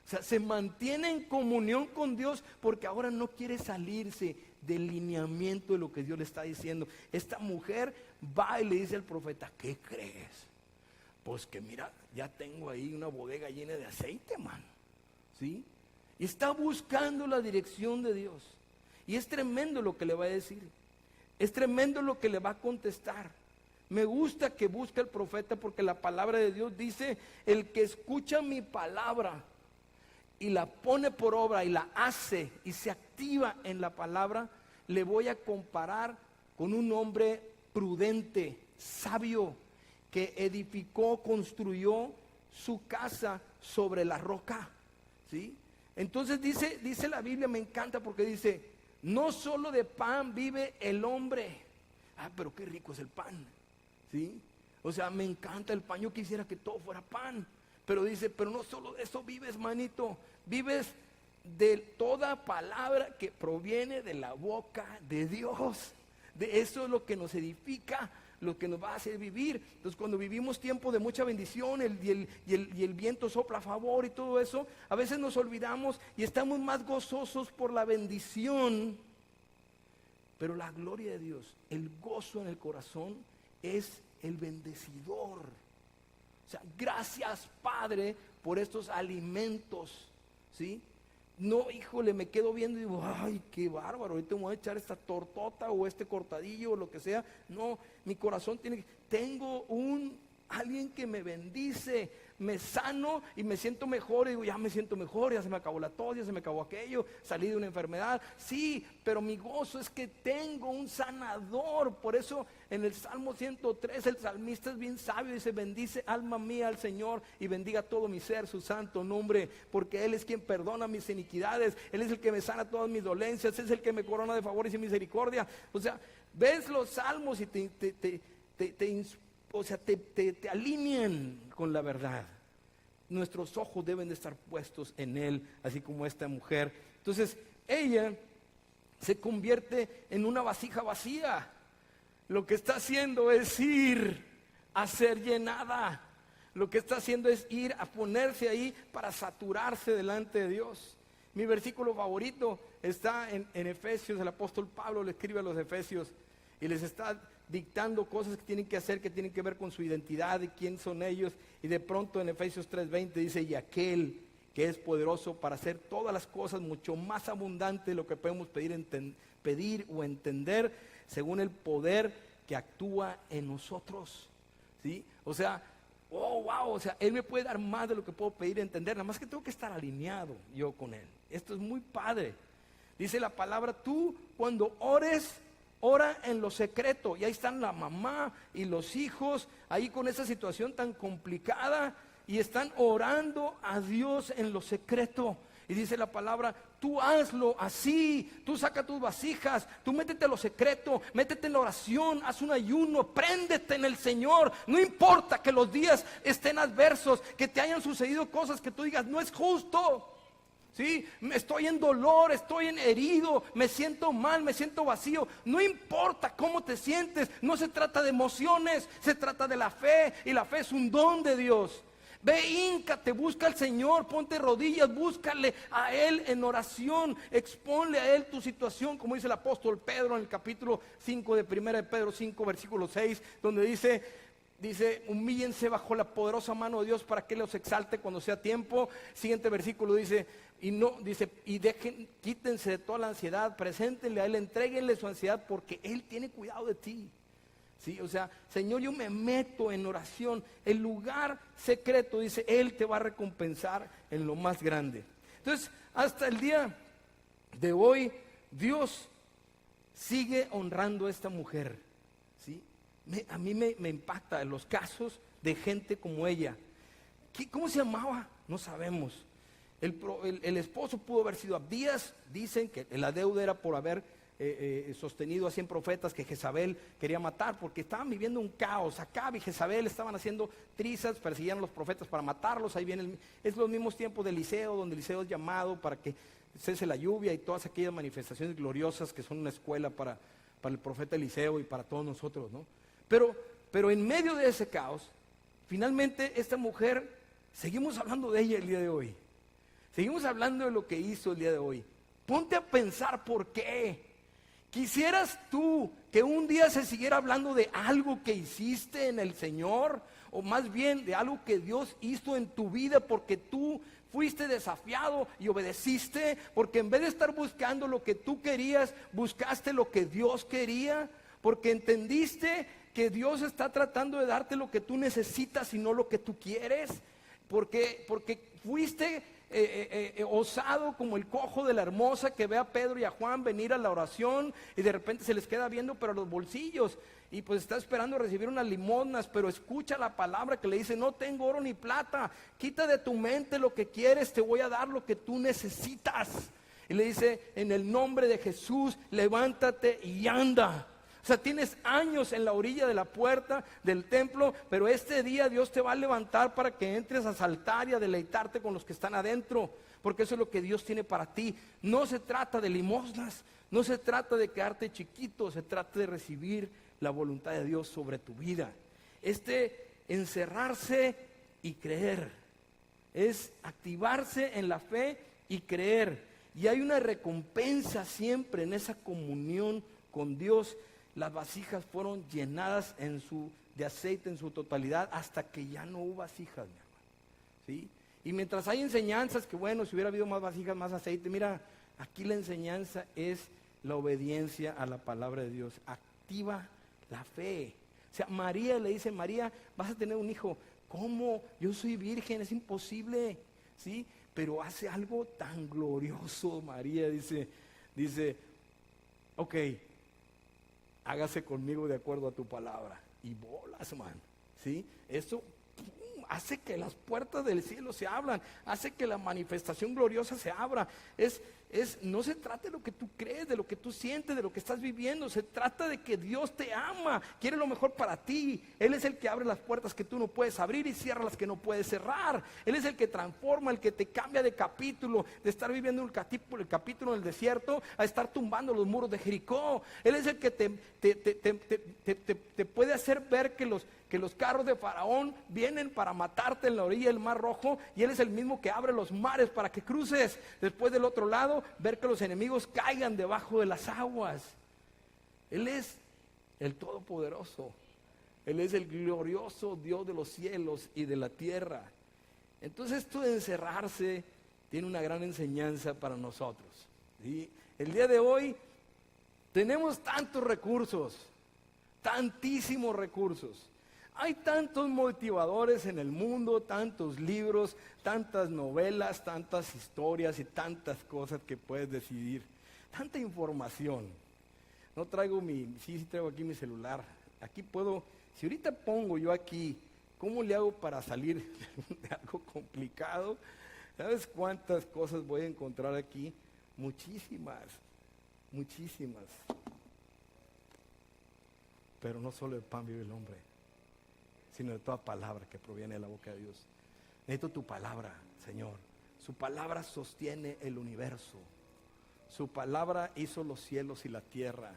O sea, se mantiene en comunión con Dios porque ahora no quiere salirse del lineamiento de lo que Dios le está diciendo. Esta mujer va y le dice al profeta: ¿qué crees? Pues que mira, ya tengo ahí una bodega llena de aceite, mano. ¿Sí? Y está buscando la dirección de Dios. Y es tremendo lo que le va a decir. Es tremendo lo que le va a contestar. Me gusta que busque al profeta porque la palabra de Dios dice: el que escucha mi palabra y la pone por obra y la hace y se activa en la palabra, le voy a comparar con un hombre prudente, sabio, que edificó, construyó su casa sobre la roca. ¿Sí? Entonces dice la Biblia, me encanta porque dice: no solo de pan vive el hombre. Pero qué rico es el pan. ¿Sí? O sea, me encanta el pan. Yo quisiera que todo fuera pan. Pero dice: pero no solo de eso vives, manito. Vives de toda palabra que proviene de la boca de Dios. De eso es lo que nos edifica, lo que nos va a hacer vivir. Entonces, cuando vivimos tiempos de mucha bendición y el viento sopla a favor y todo eso, a veces nos olvidamos y estamos más gozosos por la bendición. Pero la gloria de Dios, el gozo en el corazón, es el bendecidor. O sea, gracias, Padre, por estos alimentos. ¿Sí? No, híjole, me quedo viendo y digo: ay, qué bárbaro, ahorita me voy a echar esta tortota o este cortadillo o lo que sea. No, mi corazón tengo alguien que me bendice, me sano y me siento mejor. Y digo: ya me siento mejor, ya se me acabó la tos, ya se me acabó aquello, salí de una enfermedad. Sí, pero mi gozo es que tengo un sanador. Por eso en el Salmo 103 el salmista es bien sabio, dice: bendice alma mía al Señor y bendiga todo mi ser su santo nombre, porque Él es quien perdona mis iniquidades, Él es el que me sana todas mis dolencias, Él es el que me corona de favores y misericordia. O sea, ves los salmos y te alinean con la verdad. Nuestros ojos deben de estar puestos en Él, así como esta mujer. Entonces ella se convierte en una vasija vacía. Lo que está haciendo es ir a ser llenada. Lo que está haciendo es ir a ponerse ahí para saturarse delante de Dios. Mi versículo favorito está en Efesios. El apóstol Pablo le escribe a los Efesios y les está dictando cosas que tienen que hacer, que tienen que ver con su identidad y quién son ellos. Y de pronto en Efesios 3:20 dice: y aquel que es poderoso para hacer todas las cosas mucho más abundante de lo que podemos pedir o entender, según el poder que actúa en nosotros. ¿Sí? O sea, wow, o sea, Él me puede dar más de lo que puedo pedir y entender, nada más que tengo que estar alineado yo con Él. Esto es muy padre. Dice la palabra: tú cuando ores, ora en lo secreto. Y ahí están la mamá y los hijos ahí con esa situación tan complicada y están orando a Dios en lo secreto. Y dice la palabra: tú hazlo así, tú saca tus vasijas, tú métete en lo secreto, métete en la oración, haz un ayuno, préndete en el Señor. No importa que los días estén adversos, que te hayan sucedido cosas que tú digas: no es justo. ¿Sí? Estoy en dolor, estoy en herido, me siento mal, me siento vacío. No importa cómo te sientes, no se trata de emociones, se trata de la fe, y la fe es un don de Dios. Ve, híncate, busca al Señor, ponte rodillas, búscale a Él en oración, exponle a Él tu situación, como dice el apóstol Pedro en el capítulo 5 de 1 de Pedro 5, versículo 6, donde dice: humíllense bajo la poderosa mano de Dios para que los exalte cuando sea tiempo. Siguiente versículo dice: quítense de toda la ansiedad, preséntenle a Él, entréguenle su ansiedad, porque Él tiene cuidado de ti. ¿Sí? O sea, Señor, yo me meto en oración, el lugar secreto, dice, Él te va a recompensar en lo más grande. Entonces, hasta el día de hoy, Dios sigue honrando a esta mujer. ¿Sí? a mí me impacta en los casos de gente como ella. ¿Cómo se llamaba? No sabemos. El esposo pudo haber sido Abdías. Dicen que la deuda era por haber sostenido a 100 profetas que Jezabel quería matar, porque estaban viviendo un caos. Acab y Jezabel estaban haciendo trizas, persiguían a los profetas para matarlos. Ahí viene es los mismos tiempos de Eliseo, donde Eliseo es llamado para que cese la lluvia y todas aquellas manifestaciones gloriosas que son una escuela para el profeta Eliseo y para todos nosotros, ¿no? Pero en medio de ese caos, finalmente esta mujer, seguimos hablando de ella el día de hoy. Seguimos hablando de lo que hizo el día de hoy. Ponte a pensar por qué. ¿Quisieras tú que un día se siguiera hablando de algo que hiciste en el Señor? O más bien de algo que Dios hizo en tu vida porque tú fuiste desafiado y obedeciste, porque en vez de estar buscando lo que tú querías, buscaste lo que Dios quería, porque entendiste que Dios está tratando de darte lo que tú necesitas y no lo que tú quieres, porque fuiste osado como el cojo de la hermosa que ve a Pedro y a Juan venir a la oración y de repente se les queda viendo pero los bolsillos y pues está esperando recibir unas limosnas, pero escucha la palabra que le dice: no tengo oro ni plata, quita de tu mente lo que quieres, te voy a dar lo que tú necesitas. Y le dice: en el nombre de Jesús, levántate y anda. O sea, tienes años en la orilla de la puerta del templo, pero este día Dios te va a levantar para que entres a saltar y a deleitarte con los que están adentro, porque eso es lo que Dios tiene para ti. No se trata de limosnas, no se trata de quedarte chiquito, se trata de recibir la voluntad de Dios sobre tu vida. Encerrarse y creer, es activarse en la fe y creer. Y hay una recompensa siempre en esa comunión con Dios. Las vasijas fueron llenadas de aceite en su totalidad hasta que ya no hubo vasijas, mi hermano. ¿Sí? Y mientras hay enseñanzas que bueno, si hubiera habido más vasijas, más aceite, mira, aquí la enseñanza es la obediencia a la palabra de Dios. Activa la fe. O sea, María le dice: María, vas a tener un hijo. ¿Cómo? Yo soy virgen, es imposible. ¿Sí? Pero hace algo tan glorioso. María dice, ok, hágase conmigo de acuerdo a tu palabra. Y bolas, man. ¿Sí? Eso hace que las puertas del cielo se abran, hace que la manifestación gloriosa se abra. No se trata de lo que tú crees, de lo que tú sientes, de lo que estás viviendo. Se trata de que Dios te ama, quiere lo mejor para ti. Él es el que abre las puertas que tú no puedes abrir y cierra las que no puedes cerrar. Él es el que transforma, el que te cambia de capítulo, de estar viviendo el capítulo en el desierto a estar tumbando los muros de Jericó. Él es el que te puede hacer ver que los carros de Faraón vienen para matarte en la orilla del Mar Rojo, y Él es el mismo que abre los mares para que cruces. Después del otro lado, ver que los enemigos caigan debajo de las aguas. Él es el Todopoderoso. Él es el glorioso Dios de los cielos y de la tierra. Entonces esto de encerrarse tiene una gran enseñanza para nosotros. ¿Sí? El día de hoy tenemos tantos recursos, tantísimos recursos. Hay tantos motivadores en el mundo, tantos libros, tantas novelas, tantas historias y tantas cosas que puedes decidir. Tanta información. No traigo sí traigo aquí mi celular. Aquí puedo, si ahorita pongo yo aquí, ¿cómo le hago para salir de algo complicado? ¿Sabes cuántas cosas voy a encontrar aquí? Muchísimas. Pero no solo de pan vive el hombre, sino de toda palabra que proviene de la boca de Dios. Necesito tu palabra, Señor. Su palabra sostiene el universo. Su palabra hizo los cielos y la tierra.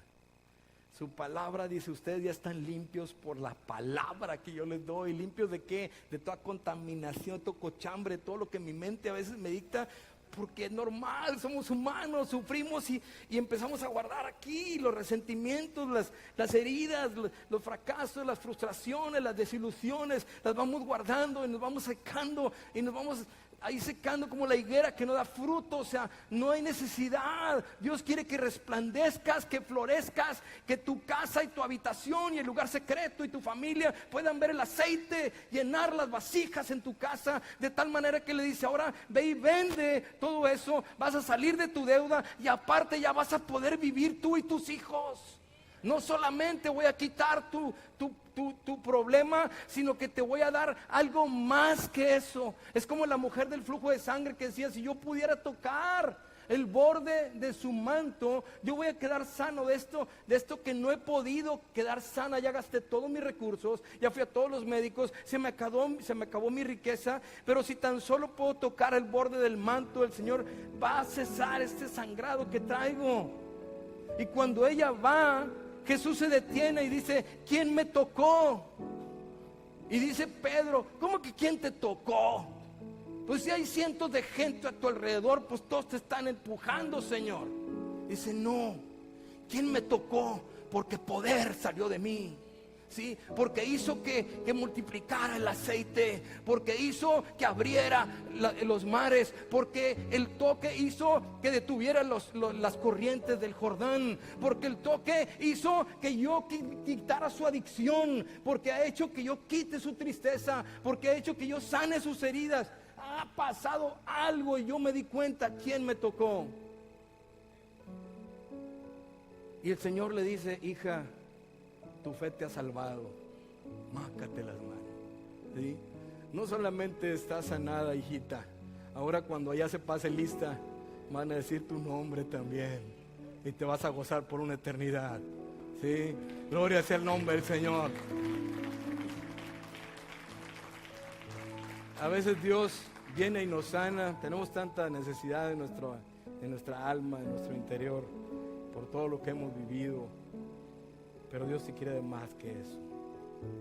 Su palabra dice: ustedes ya están limpios por la palabra que yo les doy. ¿Limpios de qué? De toda contaminación, todo cochambre, todo lo que mi mente a veces me dicta. Porque es normal, somos humanos, sufrimos y empezamos a guardar aquí los resentimientos, las heridas, los fracasos, las frustraciones, las desilusiones, las vamos guardando y nos vamos secando y nos vamos ahí secando como la higuera que no da fruto. O sea, no hay necesidad. Dios quiere que resplandezcas, que florezcas, que tu casa y tu habitación y el lugar secreto y tu familia puedan ver el aceite, llenar las vasijas en tu casa, de tal manera que le dice: ahora ve y vende todo eso, vas a salir de tu deuda y aparte ya vas a poder vivir tú y tus hijos. No solamente voy a quitar tu problema, sino que te voy a dar algo más que eso. Es como la mujer del flujo de sangre que decía, si yo pudiera tocar el borde de su manto, yo voy a quedar sano de esto que no he podido quedar sana. Ya gasté todos mis recursos, ya fui a todos los médicos, se me acabó mi riqueza, pero si tan solo puedo tocar el borde del manto del Señor, va a cesar este sangrado que traigo. Y cuando ella va, Jesús se detiene y dice, ¿quién me tocó? Y dice Pedro, ¿cómo que quién te tocó? Pues si hay cientos de gente a tu alrededor, pues todos te están empujando, Señor. Dice, no, ¿quién me tocó? Porque poder salió de mí. ¿Sí? Porque hizo que multiplicara el aceite, porque hizo que abriera los mares, porque el toque hizo que detuviera las corrientes del Jordán, porque el toque hizo que yo quitara su adicción, porque ha hecho que yo quite su tristeza, porque ha hecho que yo sane sus heridas. Ha pasado algo y yo me di cuenta quién me tocó. Y el Señor le dice, hija, tu fe te ha salvado, mácate las manos. ¿Sí? No solamente estás sanada, hijita, ahora cuando ya se pase lista, van a decir tu nombre también y te vas a gozar por una eternidad. ¿Sí? Gloria sea el nombre del Señor. A veces Dios viene y nos sana. Tenemos tanta necesidad en nuestra alma, en nuestro interior, por todo lo que hemos vivido. Pero Dios sí quiere de más que eso.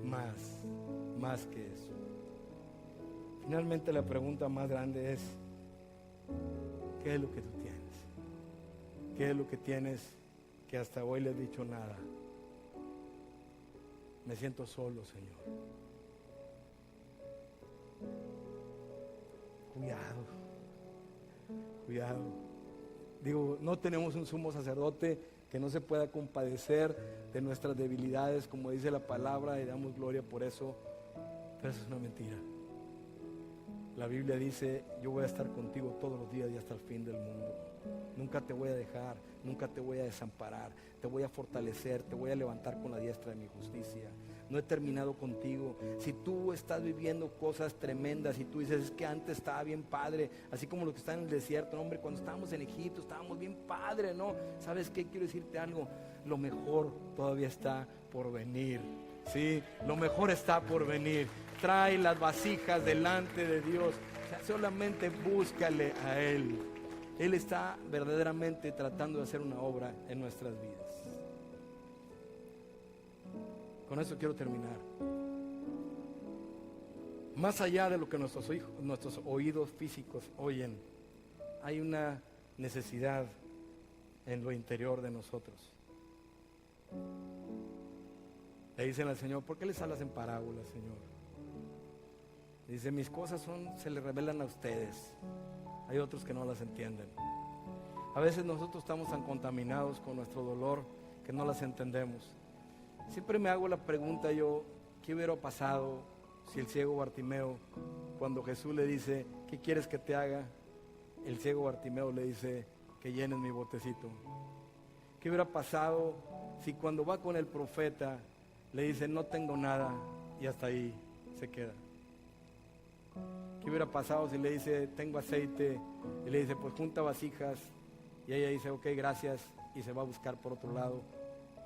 Más que eso. Finalmente la pregunta más grande es, ¿qué es lo que tú tienes? ¿Qué es lo que tienes que hasta hoy le he dicho nada? Me siento solo, Señor. Cuidado. Digo, no tenemos un sumo sacerdote que no se pueda compadecer de nuestras debilidades, como dice la palabra, y damos gloria por eso, pero eso es una mentira. La Biblia dice, yo voy a estar contigo todos los días y hasta el fin del mundo. Nunca te voy a dejar, nunca te voy a desamparar, te voy a fortalecer, te voy a levantar con la diestra de mi justicia. No he terminado contigo. Si tú estás viviendo cosas tremendas y tú dices, es que antes estaba bien padre, así como los que están en el desierto, hombre, cuando estábamos en Egipto estábamos bien padre, ¿no? ¿Sabes qué? Quiero decirte algo, lo mejor todavía está por venir, ¿sí? Lo mejor está por venir. Trae las vasijas delante de Dios, o sea, solamente búscale a Él. Él está verdaderamente tratando de hacer una obra en nuestras vidas. Con eso quiero terminar. Más allá de lo que nuestros oídos físicos oyen, hay una necesidad en lo interior de nosotros. Le dicen al Señor, ¿por qué les hablas en parábolas, Señor? Dice, mis cosas se les revelan a ustedes. Hay otros que no las entienden. A veces nosotros estamos tan contaminados con nuestro dolor que no las entendemos. Siempre me hago la pregunta yo, ¿qué hubiera pasado si el ciego Bartimeo, cuando Jesús le dice, ¿qué quieres que te haga? El ciego Bartimeo le dice, que llenes mi botecito. ¿Qué hubiera pasado si cuando va con el profeta le dice, no tengo nada, y hasta ahí se queda? ¿Qué hubiera pasado si le dice, tengo aceite, y le dice, pues junta vasijas, y ella dice, ok, gracias, y se va a buscar por otro lado?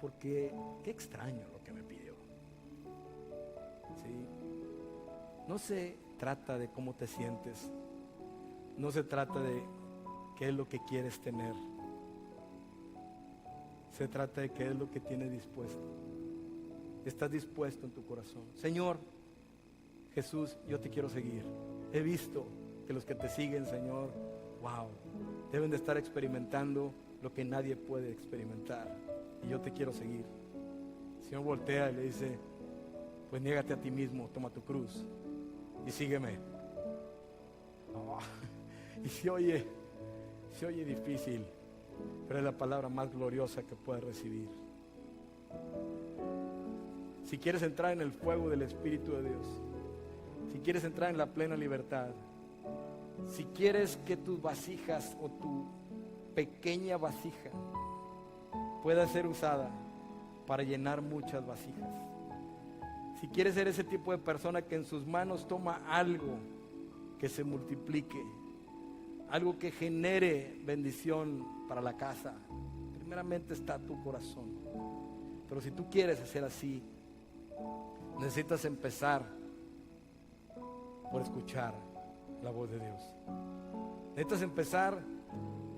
Porque qué extraño lo que me pidió. ¿Sí? No se trata de cómo te sientes, no se trata de qué es lo que quieres tener, se trata de qué es lo que tienes dispuesto. Estás dispuesto en tu corazón. Señor Jesús, yo te quiero seguir. He visto que los que te siguen, Señor, wow, deben de estar experimentando lo que nadie puede experimentar. Y yo te quiero seguir. El Señor voltea y le dice, pues niégate a ti mismo, toma tu cruz y sígueme. Oh, y se oye difícil, pero es la palabra más gloriosa que puedes recibir. Si quieres entrar en el fuego del Espíritu de Dios, si quieres entrar en la plena libertad, si quieres que tus vasijas o tu pequeña vasija pueda ser usada para llenar muchas vasijas. Si quieres ser ese tipo de persona que en sus manos toma algo que se multiplique, algo que genere bendición para la casa, primeramente está tu corazón. Pero si tú quieres hacer así, necesitas empezar por escuchar la voz de Dios. Necesitas empezar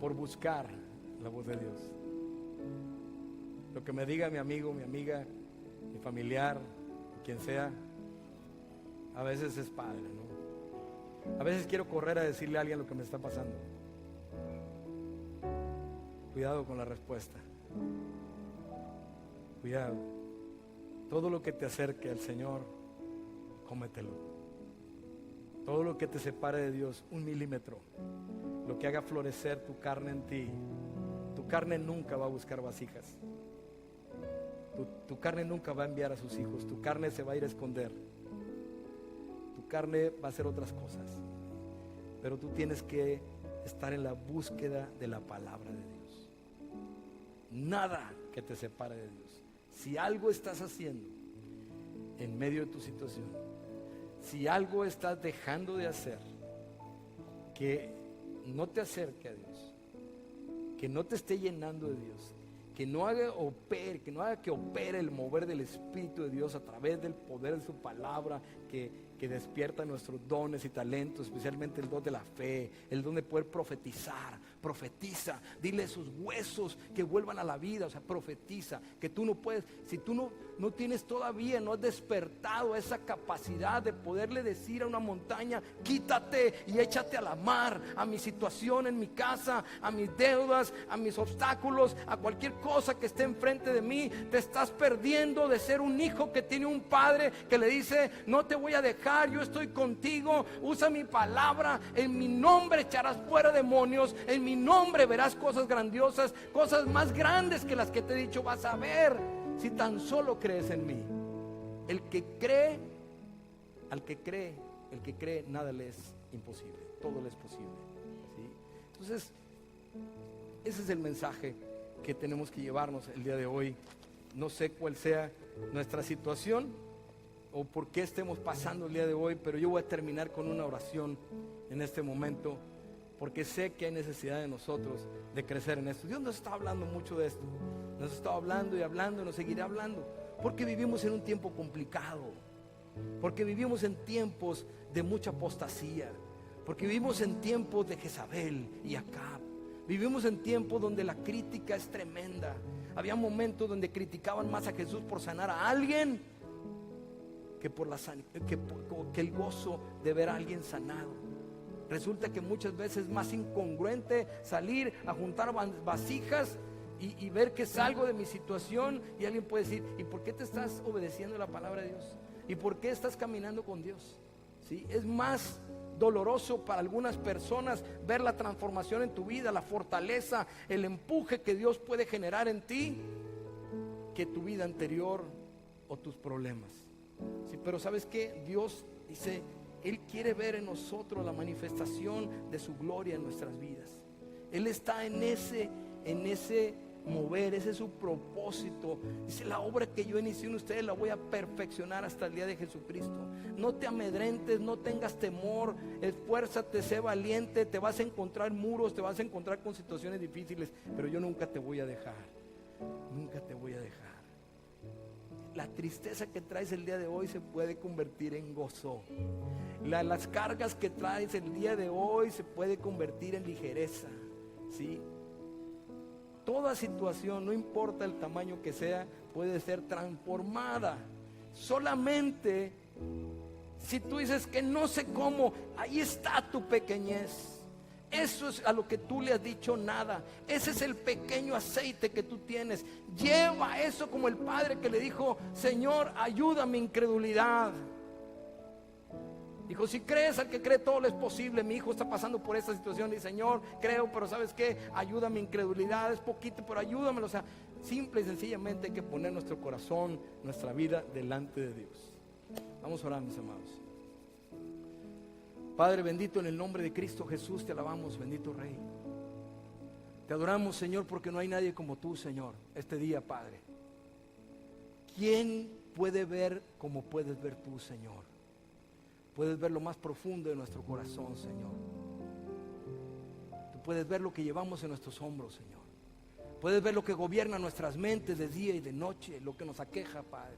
por buscar la voz de Dios. Lo que me diga mi amigo, mi amiga, mi familiar, quien sea, a veces es padre, ¿no? A veces quiero correr a decirle a alguien lo que me está pasando. Cuidado con la respuesta. Cuidado. Todo lo que te acerque al Señor, cómetelo. Todo lo que te separe de Dios, 1 milímetro, lo que haga florecer tu carne en ti, tu carne nunca va a buscar vasijas. Tu carne nunca va a enviar a sus hijos. Tu carne se va a ir a esconder. Tu carne va a hacer otras cosas. Pero tú tienes que estar en la búsqueda de la palabra de Dios. Nada que te separe de Dios. Si algo estás haciendo en medio de tu situación, si algo estás dejando de hacer que no te acerque a Dios, que no te esté llenando de Dios, que no haga que opere el mover del Espíritu de Dios a través del poder de su palabra, que despierta nuestros dones y talentos, especialmente el don de la fe, el don de poder profetizar. Profetiza, dile a esos huesos que vuelvan a la vida. O sea, profetiza, que tú no puedes, si tú no tienes todavía, no has despertado esa capacidad de poderle decir a una montaña, quítate y échate a la mar, a mi situación en mi casa, a mis deudas, a mis obstáculos, a cualquier cosa que esté enfrente de mí. Te estás perdiendo de ser un hijo que tiene un padre que le dice, no te voy a dejar, yo estoy contigo, usa mi palabra, en mi nombre echarás fuera demonios, en mi nombre verás cosas grandiosas, cosas más grandes que las que te he dicho vas a ver, si tan solo crees en mí. El que cree, nada le es imposible, todo le es posible, ¿sí? Entonces, ese es el mensaje que tenemos que llevarnos el día de hoy. No sé cuál sea nuestra situación o por qué estemos pasando el día de hoy, pero yo voy a terminar con una oración en este momento, porque sé que hay necesidad de nosotros de crecer en esto. Dios nos está hablando mucho de esto, nos está hablando y hablando y nos seguirá hablando, porque vivimos en un tiempo complicado, porque vivimos en tiempos de mucha apostasía, porque vivimos en tiempos de Jezabel y Acab, vivimos en tiempos donde la crítica es tremenda. Había momentos donde criticaban más a Jesús por sanar a alguien que el gozo de ver a alguien sanado. Resulta que muchas veces es más incongruente salir a juntar vasijas y ver que salgo de mi situación, y alguien puede decir, ¿y por qué te estás obedeciendo la palabra de Dios? ¿Y por qué estás caminando con Dios? ¿Sí? Es más doloroso para algunas personas ver la transformación en tu vida, la fortaleza, el empuje que Dios puede generar en ti, que tu vida anterior o tus problemas. Sí, pero ¿sabes qué? Dios dice, Él quiere ver en nosotros la manifestación de su gloria en nuestras vidas. Él está en ese mover, ese es su propósito. Dice, la obra que yo inicié en ustedes la voy a perfeccionar hasta el día de Jesucristo. No te amedrentes, no tengas temor, esfuérzate, sé valiente. Te vas a encontrar muros, te vas a encontrar con situaciones difíciles, pero yo nunca te voy a dejar, nunca te voy a dejar. La tristeza que traes el día de hoy se puede convertir en gozo. Las cargas que traes el día de hoy se puede convertir en ligereza, ¿sí? Toda situación, no importa el tamaño que sea, puede ser transformada. Solamente si tú dices que no sé cómo, ahí está tu pequeñez. Eso es a lo que tú le has dicho nada. Ese es el pequeño aceite que tú tienes. Lleva eso como el padre que le dijo, Señor, ayuda a mi incredulidad. Dijo, si crees, al que cree todo lo es posible. Mi hijo está pasando por esta situación y Señor, creo, pero ¿sabes qué? Ayuda a mi incredulidad, es poquito, pero ayúdamelo. O sea, simple y sencillamente hay que poner nuestro corazón, nuestra vida delante de Dios. Vamos a orar, mis amados. Padre bendito, en el nombre de Cristo Jesús te alabamos, bendito Rey. Te adoramos, Señor, porque no hay nadie como tú, Señor, este día, Padre. ¿Quién puede ver como puedes ver tú, Señor? Puedes ver lo más profundo de nuestro corazón, Señor. Tú puedes ver lo que llevamos en nuestros hombros, Señor. Puedes ver lo que gobierna nuestras mentes de día y de noche, lo que nos aqueja, Padre.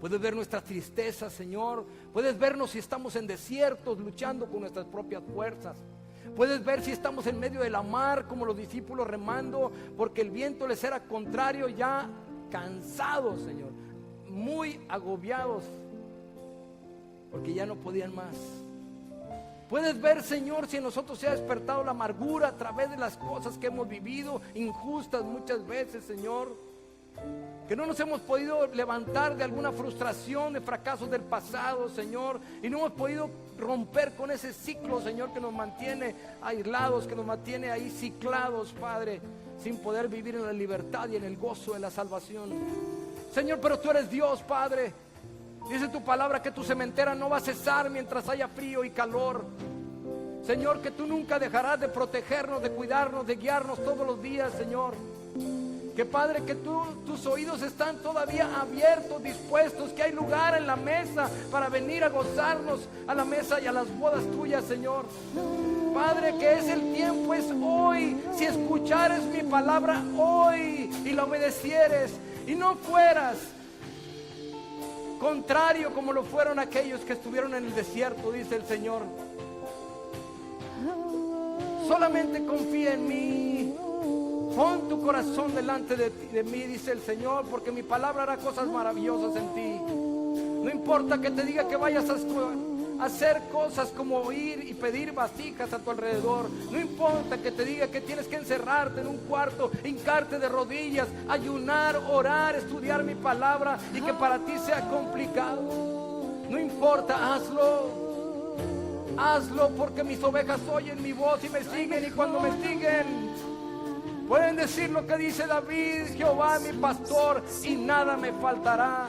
Puedes ver nuestras tristezas, Señor. Puedes vernos si estamos en desiertos, luchando con nuestras propias fuerzas. Puedes ver si estamos en medio de la mar, como los discípulos remando, porque el viento les era contrario, ya cansados, Señor, muy agobiados, porque ya no podían más. Puedes ver, Señor, si en nosotros se ha despertado la amargura a través de las cosas que hemos vivido, injustas muchas veces, Señor, que no nos hemos podido levantar de alguna frustración, de fracasos del pasado, Señor, y no hemos podido romper con ese ciclo, Señor, que nos mantiene aislados, que nos mantiene ahí ciclados, Padre, sin poder vivir en la libertad y en el gozo de la salvación. Señor, pero tú eres Dios, Padre. Dice tu palabra que tu sementera no va a cesar mientras haya frío y calor. Señor, que tú nunca dejarás de protegernos, de cuidarnos, de guiarnos todos los días, Señor. Que, Padre, que tus oídos están todavía abiertos, dispuestos, que hay lugar en la mesa para venir a gozarnos a la mesa y a las bodas tuyas, Señor. Padre, que es el tiempo, es hoy. Si escuchares mi palabra hoy y la obedecieres y no fueras contrario como lo fueron aquellos que estuvieron en el desierto, dice el Señor. Solamente confía en mí. Pon tu corazón delante de mí, dice el Señor, porque mi palabra hará cosas maravillosas en ti. No importa que te diga que vayas a hacer cosas como ir y pedir vasijas a tu alrededor. No importa que te diga que tienes que encerrarte en un cuarto, hincarte de rodillas, ayunar, orar, estudiar mi palabra y que para ti sea complicado. No importa, hazlo. Hazlo, porque mis ovejas oyen mi voz y me siguen, y cuando me siguen pueden decir lo que dice David: Jehová mi pastor y nada me faltará.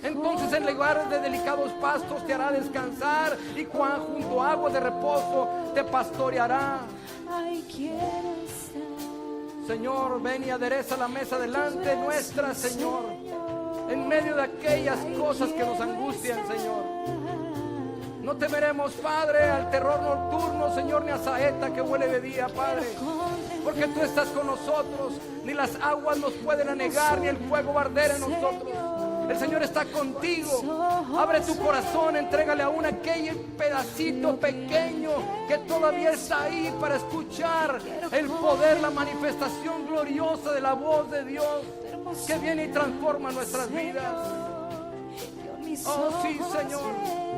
Entonces en lugares de delicados pastos te hará descansar, y junto a aguas de reposo te pastoreará. Señor, ven y adereza la mesa delante nuestra, Señor, en medio de aquellas cosas que nos angustian, Señor. No temeremos, Padre, al terror nocturno, Señor, ni a saeta que huele de día, Padre, porque tú estás con nosotros. Ni las aguas nos pueden anegar, ni el fuego va a arder en nosotros. El Señor está contigo. Abre tu corazón, entrégale aún aquel pedacito pequeño que todavía está ahí para escuchar el poder, la manifestación gloriosa de la voz de Dios que viene y transforma nuestras vidas. Oh sí, Señor.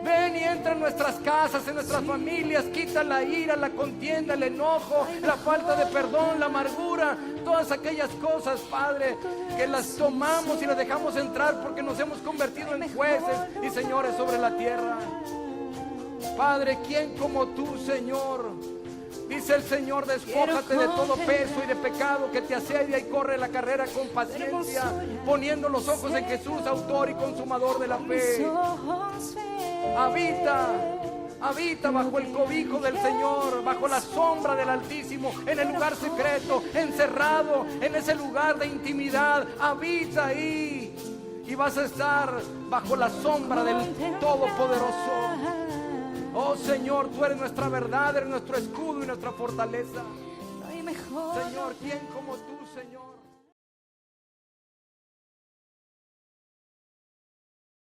Ven y entra en nuestras casas, en nuestras familias. Quita la ira, la contienda, el enojo, la falta de perdón, la amargura, todas aquellas cosas, Padre, que las tomamos y las dejamos entrar porque nos hemos convertido en jueces y señores sobre la tierra. Padre, ¿quién como tú, Señor? Dice el Señor: despójate de todo peso y de pecado que te asedia, y corre la carrera con paciencia, poniendo los ojos en Jesús, autor y consumador de la fe. Habita bajo el cobijo del Señor, bajo la sombra del Altísimo, en el lugar secreto, encerrado en ese lugar de intimidad. Habita ahí y vas a estar bajo la sombra del Todopoderoso. Oh Señor, tú eres nuestra verdad, eres nuestro escudo y nuestra fortaleza. Señor, ¿quién como tú, Señor?